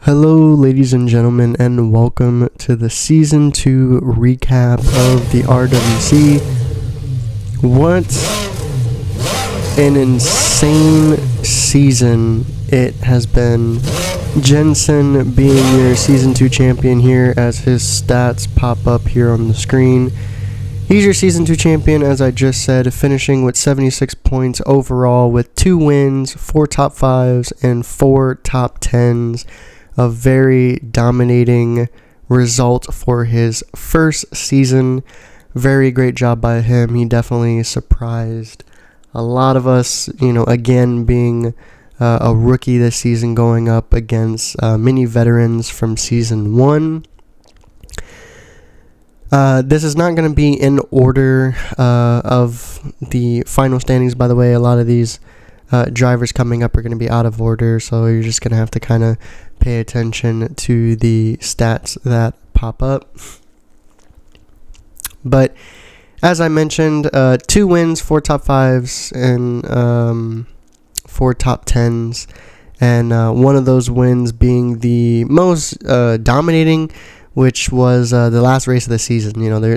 Hello, ladies and gentlemen, and welcome to the Season 2 recap of the RWC. What an insane season it has been. Jensen being your Season 2 champion here as his stats pop up here on the screen. He's your Season 2 champion, as I just said, finishing with 76 points overall with 2 wins, 4 top 5s, and 4 top 10s. A very dominating result for his first season. Very great job by him. He definitely surprised a lot of us, again being a rookie this season going up against many veterans from Season 1. This is not going to be in order of the final standings, by the way. A lot of these drivers coming up are going to be out of order, so you're just going to have to kind of pay attention to the stats that pop up. But as I mentioned, 2 wins, 4 top 5s, and 4 top 10s, and one of those wins being the most dominating, which was the last race of the season.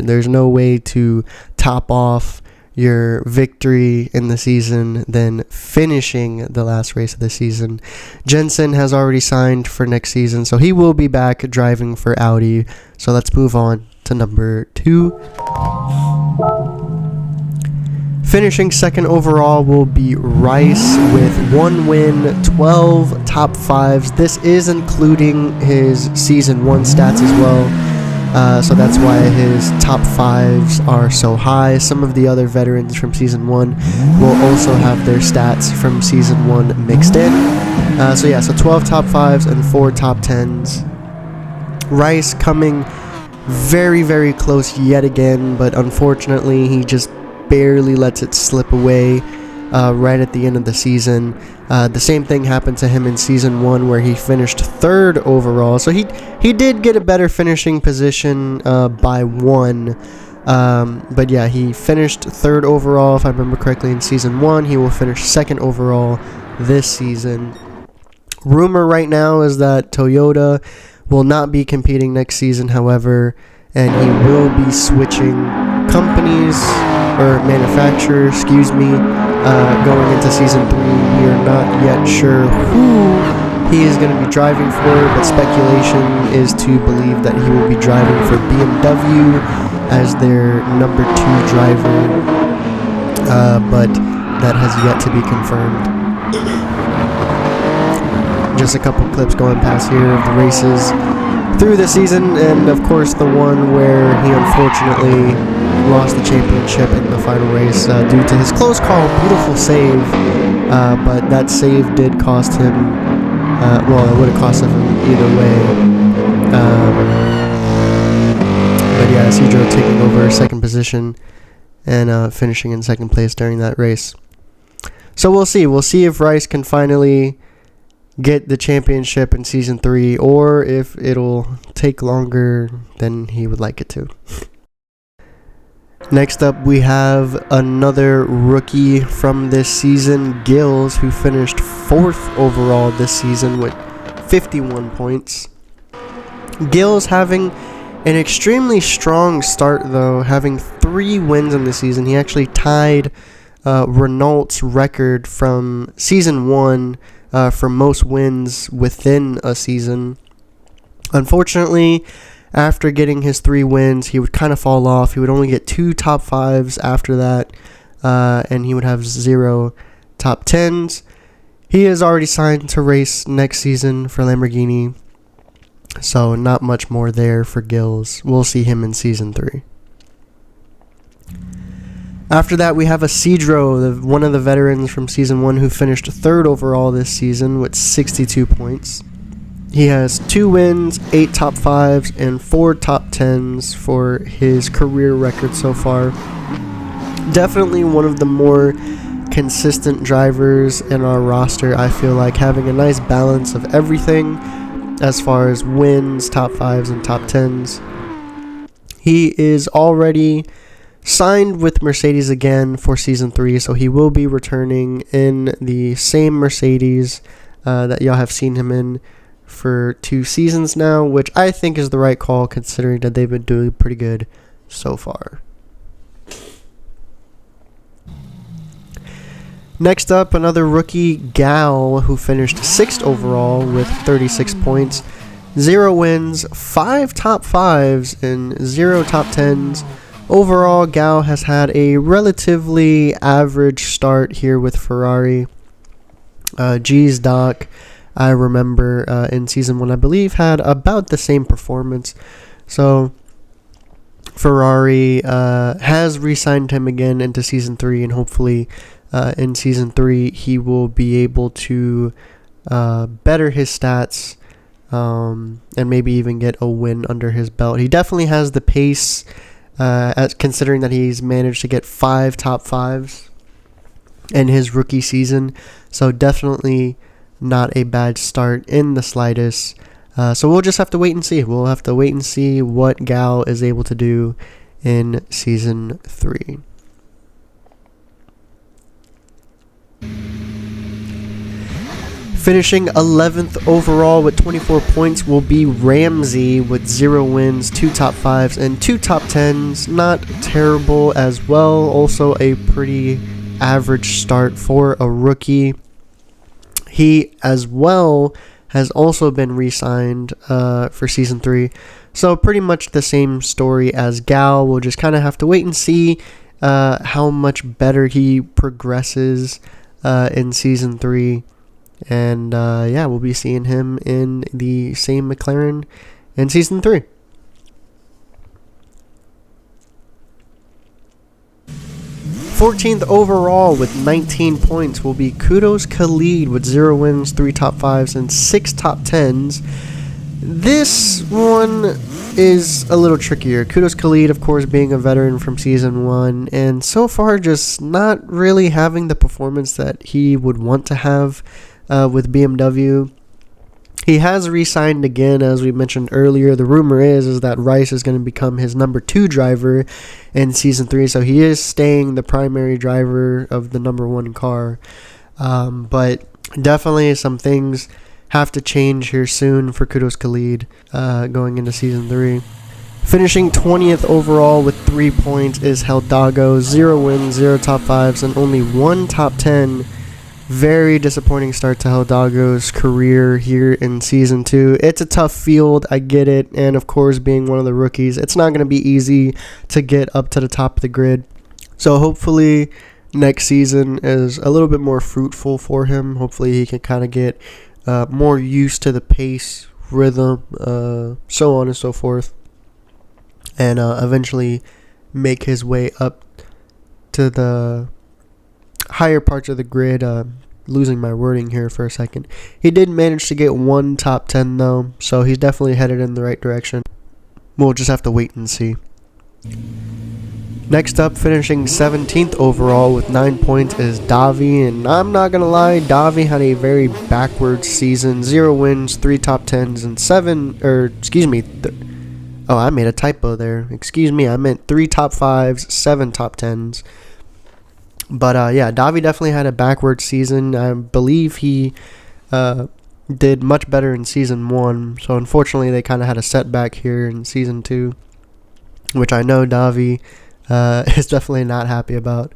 There's no way to top off your victory in the season than finishing the last race of the season. Jensen has already signed for next season, so he will be back driving for Audi. So let's move on to number 2. Finishing second overall will be Rice with 1 win, 12 top 5s. This is including his Season 1 stats as well. So that's why his top 5s are so high. Some of the other veterans from Season 1 will also have their stats from Season 1 mixed in. So 12 top 5s and 4 top 10s. Rice coming very, very close yet again, but unfortunately he just barely lets it slip away right at the end of the season. The same thing happened to him in Season 1 where he finished 3rd overall. So he did get a better finishing position by 1. But yeah, he finished 3rd overall, if I remember correctly, in Season 1. He will finish 2nd overall this season. Rumor right now is that Toyota will not be competing next season, however, and he will be switching companies or manufacturers, going into Season 3. We are not yet sure who he is going to be driving for, but speculation is to believe that he will be driving for BMW as their number 2 driver, but that has yet to be confirmed. Just a couple clips going past here of the races through the season, and of course the one where he unfortunately lost the championship in the final race due to his close call. Beautiful save, but that save did cost him, it would have cost him either way. But yeah, Isidro taking over 2nd position and finishing in 2nd place during that race. So we'll see if Rice can finally get the championship in Season 3, or if it'll take longer than he would like it to. Next up, we have another rookie from this season, Gills, who finished 4th overall this season with 51 points. Gills having an extremely strong start, though, having 3 wins in the season. He actually tied Renault's record from Season 1 for most wins within a season. Unfortunately, after getting his 3 wins, he would kind of fall off. He would only get 2 top 5s after that, and he would have 0 top 10s. He is already signed to race next season for Lamborghini, so not much more there for Gills. We'll see him in Season 3. After that, we have Isidro, one of the veterans from Season 1 who finished 3rd overall this season with 62 points. He has 2 wins, 8 top 5s, and 4 top 10s for his career record so far. Definitely one of the more consistent drivers in our roster, I feel like, having a nice balance of everything as far as wins, top 5s, and top 10s. He is already signed with Mercedes again for Season 3, so he will be returning in the same Mercedes that y'all have seen him in for 2 seasons now, which I think is the right call considering that they've been doing pretty good so far. Next up, another rookie, Gal, who finished 6th overall with 36 points, 0 wins, 5 top 5s, and 0 top 10s. Overall, Gal has had a relatively average start here with Ferrari. G's Doc, I remember in Season 1, I believe, had about the same performance. So Ferrari has re-signed him again into Season 3, and hopefully in Season 3 he will be able to better his stats and maybe even get a win under his belt. He definitely has the pace, considering that he's managed to get 5 top 5s in his rookie season. So definitely not a bad start in the slightest. So we'll just have to wait and see. We'll have to wait and see what Gal is able to do in Season 3. Finishing 11th overall with 24 points will be Ramsey with 0 wins, 2 top 5s, and 2 top 10s. Not terrible as well. Also a pretty average start for a rookie. He as well has also been re-signed for Season 3. So pretty much the same story as Gal. We'll just kind of have to wait and see how much better he progresses in Season 3. And yeah, we'll be seeing him in the same McLaren in Season 3. Fourteenth overall with 19 points will be Kudos Khalid with 0 wins, 3 top 5s, and 6 top 10s. This one is a little trickier. Kudos Khalid, of course, being a veteran from Season 1, and so far just not really having the performance that he would want to have with BMW. He has re-signed again, as we mentioned earlier. The rumor is that Rice is going to become his number 2 driver in Season 3, so he is staying the primary driver of the number 1 car. But definitely some things have to change here soon for Kudos Khalid going into Season 3. Finishing 20th overall with 3 points is Hidalgo, 0 wins, 0 top 5s, and only 1 top 10. Very disappointing start to Hidalgo's career here in Season 2. It's a tough field, I get it, and of course being one of the rookies, it's not going to be easy to get up to the top of the grid. So hopefully next season is a little bit more fruitful for him. Hopefully he can kind of get more used to the pace, rhythm, so on and so forth, and eventually make his way up to the higher parts of the grid. Losing my wording here for a second. He did manage to get 1 top 10 though, so he's definitely headed in the right direction. We'll just have to wait and see. Next up, finishing 17th overall with 9 points is Davi, and I'm not gonna lie, Davi had a very backwards season. 0 wins, 3 top 10s, and I made a typo there. Excuse me, I meant 3 top 5s, 7 top 10s. But yeah, Davi definitely had a backward season. I believe he did much better in Season 1. So unfortunately, they kind of had a setback here in Season 2, which I know Davi is definitely not happy about.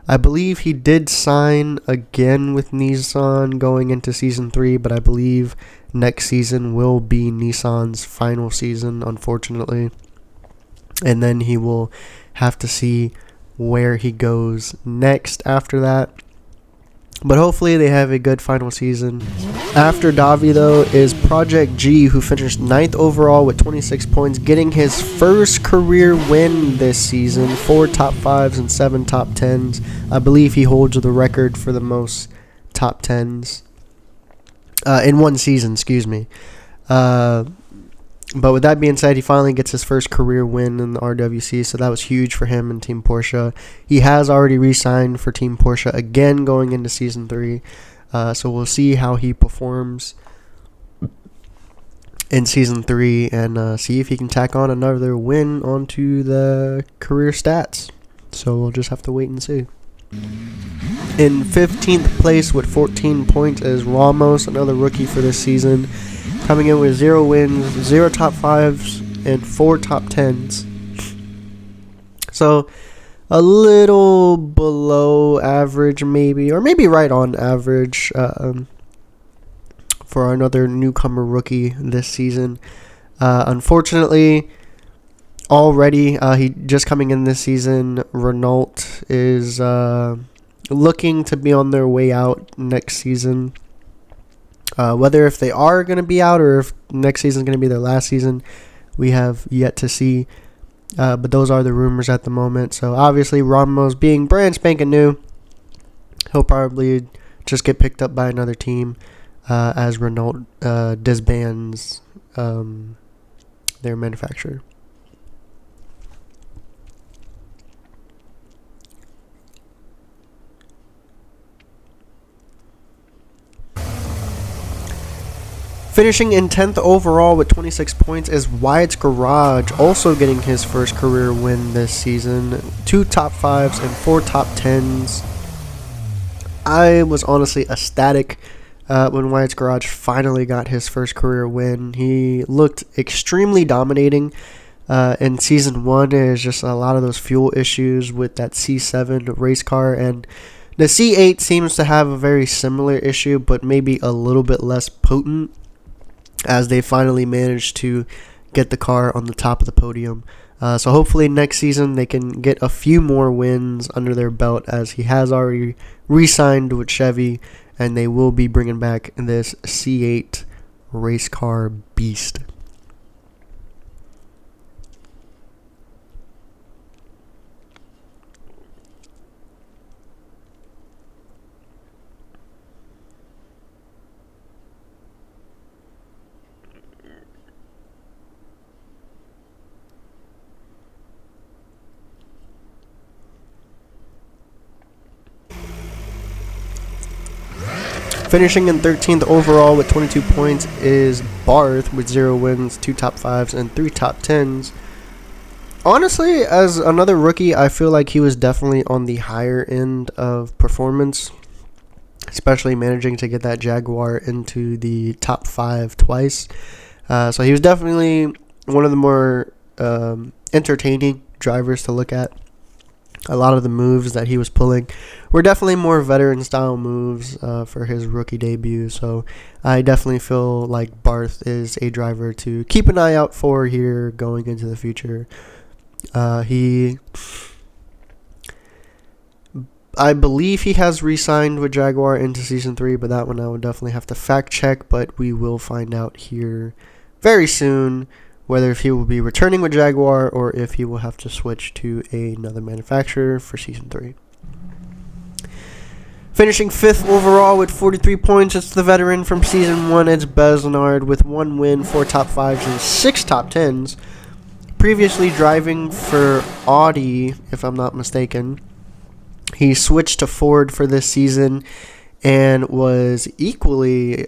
I believe he did sign again with Nissan going into Season 3, but I believe next season will be Nissan's final season, unfortunately. And then he will have to see where he goes next after that. But hopefully they have a good final season. After Davi though is Project G, who finished 9th overall with 26 points, getting his first career win this season. 4 top 5s and 7 top 10s. I believe he holds the record for the most top 10s in one season, excuse me. But with that being said, he finally gets his first career win in the RWC, so that was huge for him and Team Porsche. He has already re-signed for Team Porsche again going into Season 3, so we'll see how he performs in Season 3 and see if he can tack on another win onto the career stats. So we'll just have to wait and see. In 15th place with 14 points is Ramos, another rookie for this season, coming in with 0 wins, 0 top 5s, and 4 top 10s. So a little below average maybe, or maybe right on average for another newcomer rookie this season. Unfortunately, already he just coming in this season, Renault is looking to be on their way out next season. Whether if they are going to be out or if next season is going to be their last season, we have yet to see. But those are the rumors at the moment. So obviously Ramos being brand spanking new, he'll probably just get picked up by another team as Renault disbands their manufacturer. Finishing in 10th overall with 26 points is Wyatt's Garage, also getting his first career win this season. 2 top 5s and 4 top 10s. I was honestly ecstatic when Wyatt's Garage finally got his first career win. He looked extremely dominating in Season 1. There's just a lot of those fuel issues with that C7 race car, and the C8 seems to have a very similar issue, but maybe a little bit less potent, as they finally managed to get the car on the top of the podium. So hopefully next season they can get a few more wins under their belt, as he has already re-signed with Chevy, and they will be bringing back this C8 race car beast. Finishing in 13th overall with 22 points is Barth with 0 wins, 2 top 5s, and 3 top 10s. Honestly, as another rookie, I feel like he was definitely on the higher end of performance, especially managing to get that Jaguar into the top 5 twice. So he was definitely one of the more entertaining drivers to look at. A lot of the moves that he was pulling were definitely more veteran-style moves for his rookie debut. So I definitely feel like Barth is a driver to keep an eye out for here going into the future. I believe he has re-signed with Jaguar into Season 3, but that one I would definitely have to fact-check. But we will find out here very soon whether if he will be returning with Jaguar or if he will have to switch to another manufacturer for Season 3. Finishing 5th overall with 43 points, it's the veteran from Season 1, it's Besnard with 1 win, 4 top 5s, and 6 top 10s. Previously driving for Audi, if I'm not mistaken. He switched to Ford for this season and was equally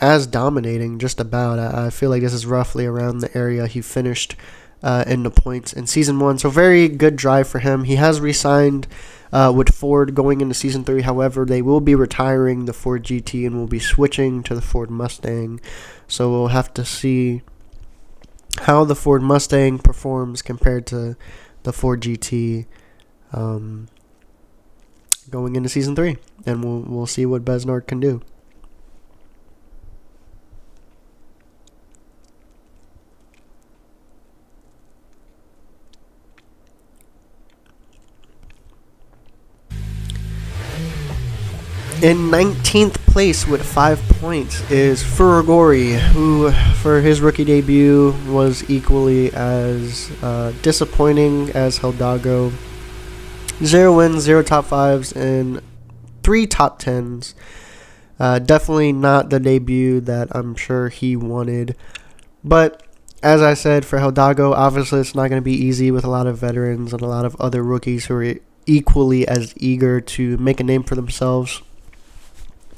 as dominating, just about. I feel like this is roughly around the area he finished in the points in Season 1. So very good drive for him. He has re-signed with Ford going into Season 3. However, they will be retiring the Ford GT and will be switching to the Ford Mustang. So we'll have to see how the Ford Mustang performs compared to the Ford GT going into Season 3. And we'll see what Besnard can do. In 19th place with 5 points is Furigori, who for his rookie debut was equally as disappointing as Hidalgo. 0 wins, 0 top 5s, and 3 top 10s. Definitely not the debut that I'm sure he wanted. But as I said, for Hidalgo, obviously it's not going to be easy with a lot of veterans and a lot of other rookies who are equally as eager to make a name for themselves.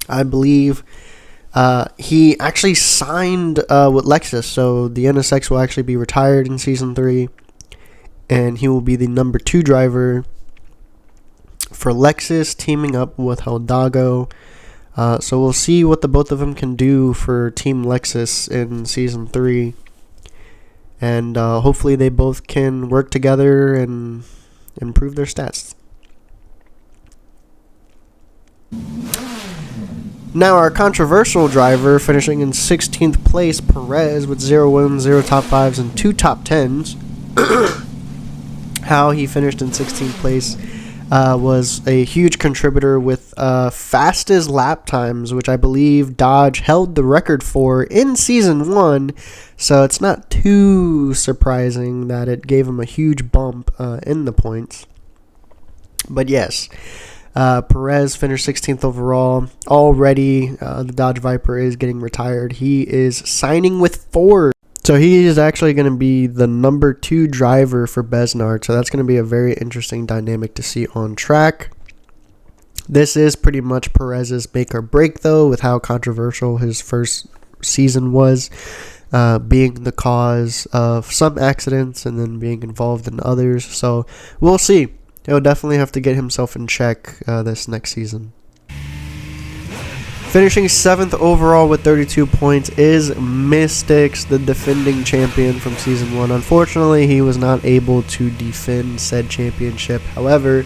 I believe he actually signed with Lexus, so the NSX will actually be retired in Season 3, and he will be the number 2 driver for Lexus, teaming up with Hidalgo. So we'll see what the both of them can do for Team Lexus in Season 3. And hopefully they both can work together and improve their stats. Now our controversial driver, finishing in 16th place, Perez, with 0 wins, 0 top 5s, and 2 top 10s. How he finished in 16th place was a huge contributor with fastest lap times, which I believe Dodge held the record for in Season 1. So it's not too surprising that it gave him a huge bump in the points. But yes, Perez finished 16th overall. Already, the Dodge Viper is getting retired. He is signing with Ford. So he is actually going to be the number 2 driver for Besnard. So that's going to be a very interesting dynamic to see on track. This is pretty much Perez's make or break, though, with how controversial his first season was, being the cause of some accidents and then being involved in others. So we'll see. He'll definitely have to get himself in check this next season. Finishing 7th overall with 32 points is Mystics, the defending champion from Season 1. Unfortunately, he was not able to defend said championship. However,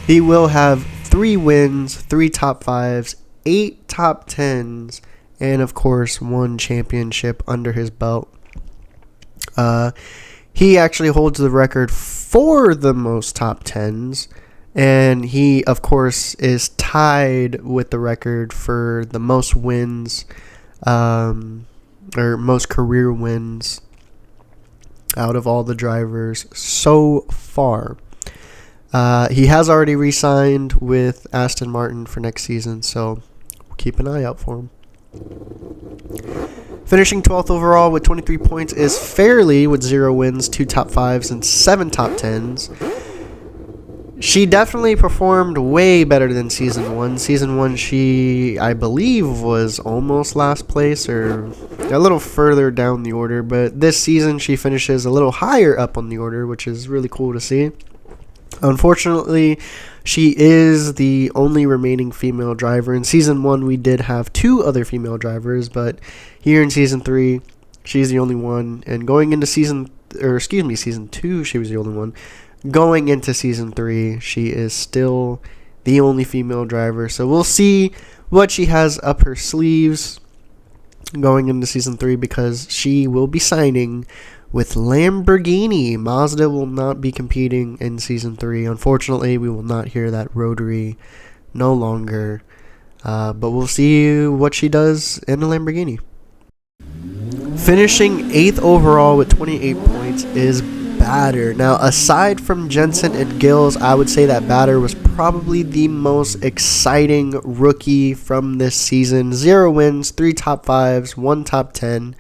he will have 3 wins, 3 top 5s, 8 top 10s, and of course 1 championship under his belt. He actually holds the record for the most top 10s. And he, of course, is tied with the record for the most wins, or most career wins out of all the drivers so far. He has already re-signed with Aston Martin for next season, so keep an eye out for him. Finishing 12th overall with 23 points is Fairley with 0 wins, 2 top 5s, and 7 top 10s. She definitely performed way better than Season 1. Season 1, she, I believe, was almost last place or a little further down the order. But this season, she finishes a little higher up on the order, which is really cool to see. Unfortunately, she is the only remaining female driver. In Season 1, we did have 2 other female drivers. But here in Season 3, she's the only one. And going into Season 2, she was the only one. Going into Season 3, she is still the only female driver. So we'll see what she has up her sleeves going into Season 3, because she will be signing with Lamborghini. Mazda will not be competing in Season 3. Unfortunately, we will not hear that rotary no longer. But we'll see what she does in a Lamborghini. Finishing 8th overall with 28 points is Batter. Now, aside from Jensen and Gills, I would say that Batter was probably the most exciting rookie from this season. 0 wins, 3 top 5s, 1 top 10.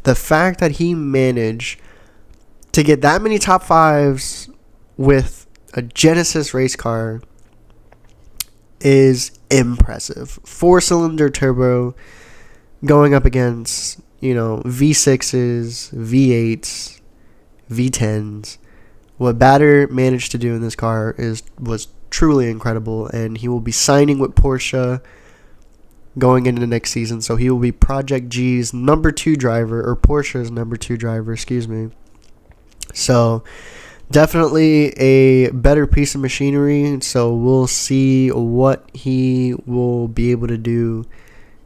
The fact that he managed to get that many top 5s with a Genesis race car is impressive. 4-cylinder turbo going up against, V6s, V8s, V10s. What Batter managed to do in this car was truly incredible, and he will be signing with Porsche going into the next season. So he will be Project G's number 2 driver, or Porsche's number 2 driver, excuse me. So definitely a better piece of machinery. So we'll see what he will be able to do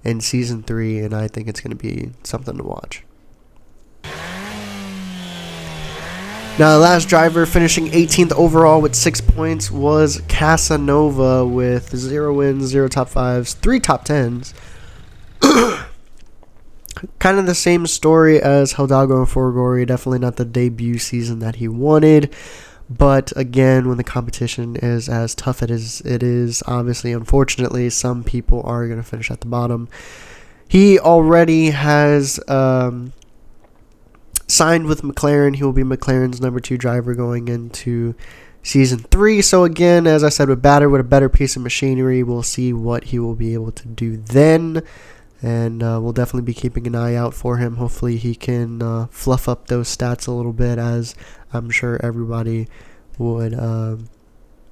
in Season 3, and I think it's going to be something to watch. Now, the last driver finishing 18th overall with 6 points was Casanova with 0 wins, 0 top 5s, 3 top 10s. Kind of the same story as Hidalgo and Forgori. Definitely not the debut season that he wanted. But again, when the competition is as tough as it is, obviously, unfortunately, some people are going to finish at the bottom. He already has signed with McLaren. He will be McLaren's number 2 driver going into Season 3. So again, as I said, with Batter, with a better piece of machinery, we'll see what he will be able to do then. And we'll definitely be keeping an eye out for him. Hopefully he can fluff up those stats a little bit, as I'm sure everybody would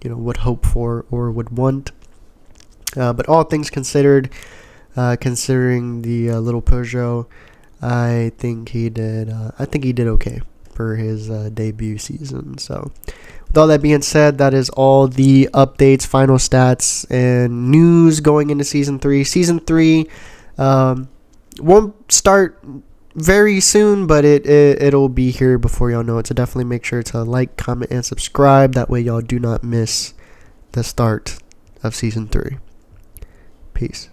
would hope for or would want. But all things considered, considering the little Peugeot, I think he did okay for his debut season. So, with all that being said, that is all the updates, final stats, and news going into Season 3. Season 3 won't start very soon, but it'll be here before y'all know it. So definitely make sure to like, comment, and subscribe. That way y'all do not miss the start of Season 3. Peace.